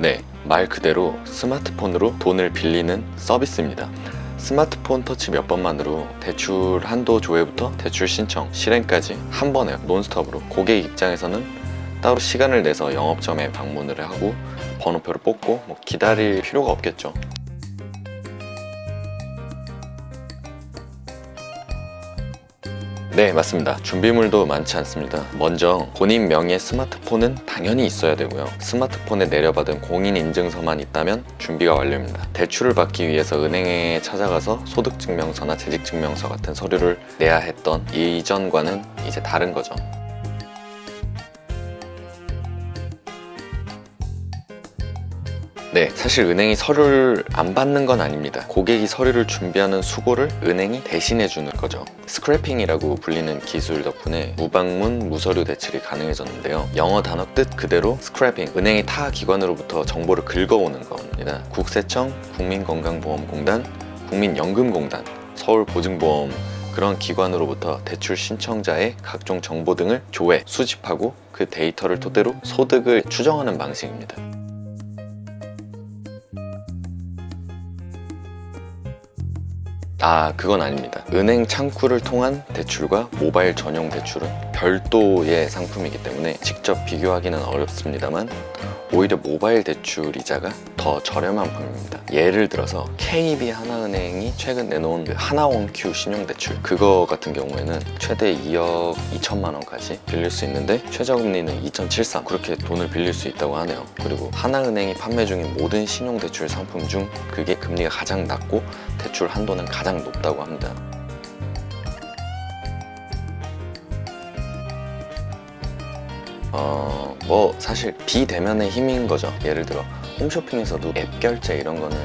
네, 말 그대로 스마트폰으로 돈을 빌리는 서비스입니다. 스마트폰 터치 몇 번만으로 대출 한도 조회부터 대출 신청, 실행까지 한 번에 논스톱으로. 고객 입장에서는 따로 시간을 내서 영업점에 방문을 하고 번호표를 뽑고 기다릴 필요가 없겠죠. 네, 맞습니다. 준비물도 많지 않습니다. 먼저 본인 명의의 스마트폰은 당연히 있어야 되고요. 스마트폰에 내려받은 공인인증서만 있다면 준비가 완료입니다. 대출을 받기 위해서 은행에 찾아가서 소득증명서나 재직증명서 같은 서류를 내야 했던 이전과는 이제 다른 거죠. 네, 사실 은행이 서류를 안 받는 건 아닙니다. 고객이 서류를 준비하는 수고를 은행이 대신해 주는 거죠. 스크래핑이라고 불리는 기술 덕분에 무방문, 무서류 대출이 가능해졌는데요. 영어 단어 뜻 그대로 스크래핑, 은행이 타 기관으로부터 정보를 긁어오는 겁니다. 국세청, 국민건강보험공단, 국민연금공단, 서울보증보험 그런 기관으로부터 대출 신청자의 각종 정보 등을 조회, 수집하고 그 데이터를 토대로 소득을 추정하는 방식입니다. 그건 아닙니다. 은행 창구를 통한 대출과 모바일 전용 대출은 별도의 상품이기 때문에 직접 비교하기는 어렵습니다만 오히려 모바일 대출 이자가 더 저렴한 편입니다. 예를 들어서 KB 하나은행이 최근 내놓은 하나원큐 신용대출, 그거 같은 경우에는 최대 2억 2천만 원까지 빌릴 수 있는데 최저금리는 2.73, 그렇게 돈을 빌릴 수 있다고 하네요. 그리고 하나은행이 판매 중인 모든 신용대출 상품 중 그게 금리가 가장 낮고 대출 한도는 가장 높다고 합니다. 사실 비대면의 힘인 거죠. 예를 들어 홈쇼핑에서도 앱 결제 이런 거는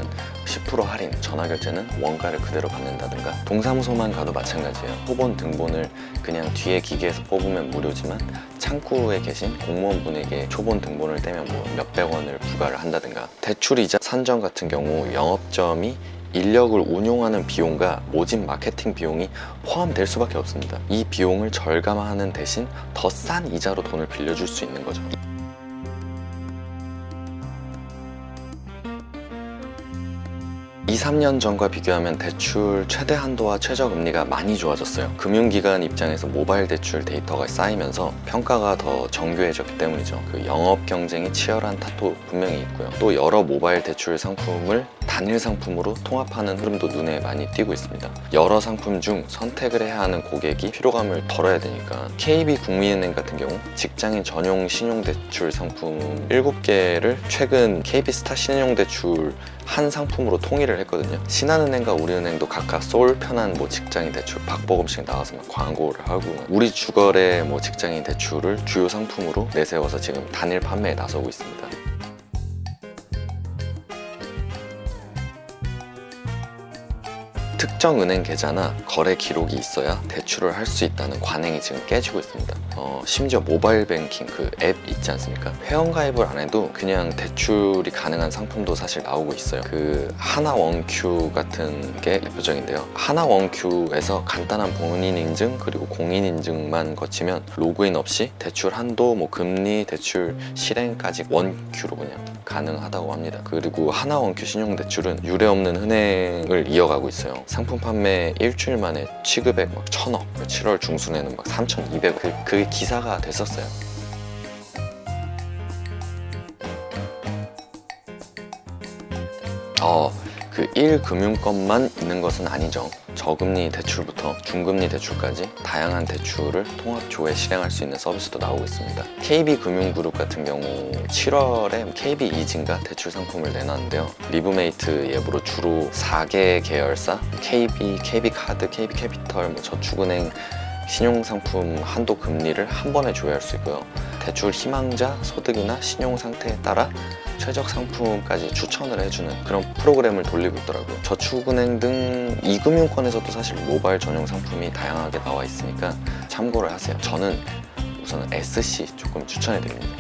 10% 할인, 전화 결제는 원가를 그대로 받는다든가, 동사무소만 가도 마찬가지예요. 표본 등본을 그냥 뒤에 기계에서 뽑으면 무료지만 창구에 계신 공무원분에게 초본 등본을 떼면 몇백 원을 부과를 한다든가, 대출이자 산정 같은 경우 영업점이 인력을 운용하는 비용과 모집 마케팅 비용이 포함될 수밖에 없습니다. 이 비용을 절감하는 대신 더 싼 이자로 돈을 빌려줄 수 있는 거죠. 2, 3년 전과 비교하면 대출 최대 한도와 최저금리가 많이 좋아졌어요. 금융기관 입장에서 모바일 대출 데이터가 쌓이면서 평가가 더 정교해졌기 때문이죠. 그 영업 경쟁이 치열한 탓도 분명히 있고요. 또 여러 모바일 대출 상품을 단일 상품으로 통합하는 흐름도 눈에 많이 띄고 있습니다. 여러 상품 중 선택을 해야 하는 고객이 피로감을 덜어야 되니까 KB국민은행 같은 경우 직장인 전용 신용대출 상품 7개를 최근 KB스타 신용대출 한 상품으로 통일을 했거든요. 신한은행과 우리은행도 각각 쏠 편한 직장인 대출 박보검씩 나와서 광고를 하고, 우리 주거래 직장인 대출을 주요 상품으로 내세워서 지금 단일 판매에 나서고 있습니다. 특정 은행 계좌나 거래 기록이 있어야 대출을 할 수 있다는 관행이 지금 깨지고 있습니다. 심지어 모바일 뱅킹 그 앱 있지 않습니까? 회원가입을 안 해도 그냥 대출이 가능한 상품도 사실 나오고 있어요. 그 하나원큐 같은 게 대표적인데요. 하나원큐에서 간단한 본인 인증 그리고 공인 인증만 거치면 로그인 없이 대출 한도, 금리, 대출 실행까지 원큐로 그냥 가능하다고 합니다. 그리고 하나원큐 신용대출은 유례 없는 흔행을 이어가고 있어요. 상품 판매 일주일 만에 취급액 1,000억, 7월 중순에는 3,200억, 그게 기사가 됐었어요. 그 1금융권만 있는 것은 아니죠. 저금리 대출부터 중금리 대출까지 다양한 대출을 통합 조회 실행할 수 있는 서비스도 나오고 있습니다. KB금융그룹 같은 경우 7월에 KB이진가 대출 상품을 내놨는데요. 리브메이트 앱으로 주로 4개 계열사 KB카드, KB캐피털, 저축은행 신용상품 한도 금리를 한 번에 조회할 수 있고요. 대출 희망자 소득이나 신용 상태에 따라 최적 상품까지 추천을 해주는 그런 프로그램을 돌리고 있더라고요. 저축은행 등 이금융권에서도 사실 모바일 전용 상품이 다양하게 나와 있으니까 참고를 하세요. 저는 우선은 SC 조금 추천해 드립니다.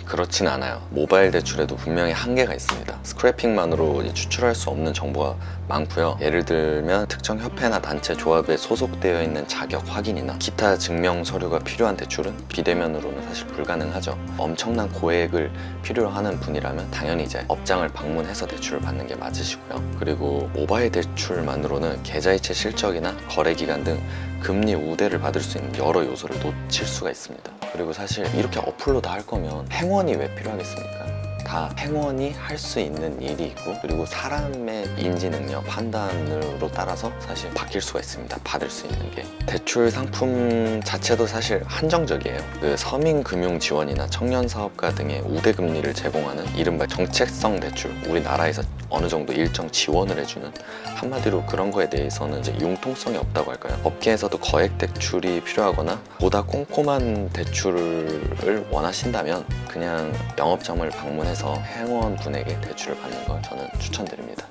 그렇진 않아요. 모바일 대출에도 분명히 한계가 있습니다. 스크래핑만으로 추출할 수 없는 정보가 많고요. 예를 들면 특정 협회나 단체 조합에 소속되어 있는 자격 확인이나 기타 증명 서류가 필요한 대출은 비대면으로는 사실 불가능하죠. 엄청난 고액을 필요로 하는 분이라면 당연히 이제 업장을 방문해서 대출을 받는 게 맞으시고요. 그리고 모바일 대출만으로는 계좌이체 실적이나 거래기간 등 금리 우대를 받을 수 있는 여러 요소를 놓칠 수가 있습니다. 그리고 사실 이렇게 어플로 다 할 거면 행원이 왜 필요하겠습니까? 다 행원이 할 수 있는 일이 있고, 그리고 사람의 인지 능력, 판단으로 따라서 사실 바뀔 수가 있습니다. 받을 수 있는 게. 대출 상품 자체도 사실 한정적이에요. 그 서민금융지원이나 청년사업가 등의 우대금리를 제공하는 이른바 정책성 대출, 우리나라에서 어느 정도 일정 지원을 해주는, 한마디로 그런 거에 대해서는 이제 융통성이 없다고 할까요? 업계에서도 거액 대출이 필요하거나 보다 꼼꼼한 대출을 원하신다면 그냥 영업점을 방문해서 행원분에게 대출을 받는 걸 저는 추천드립니다.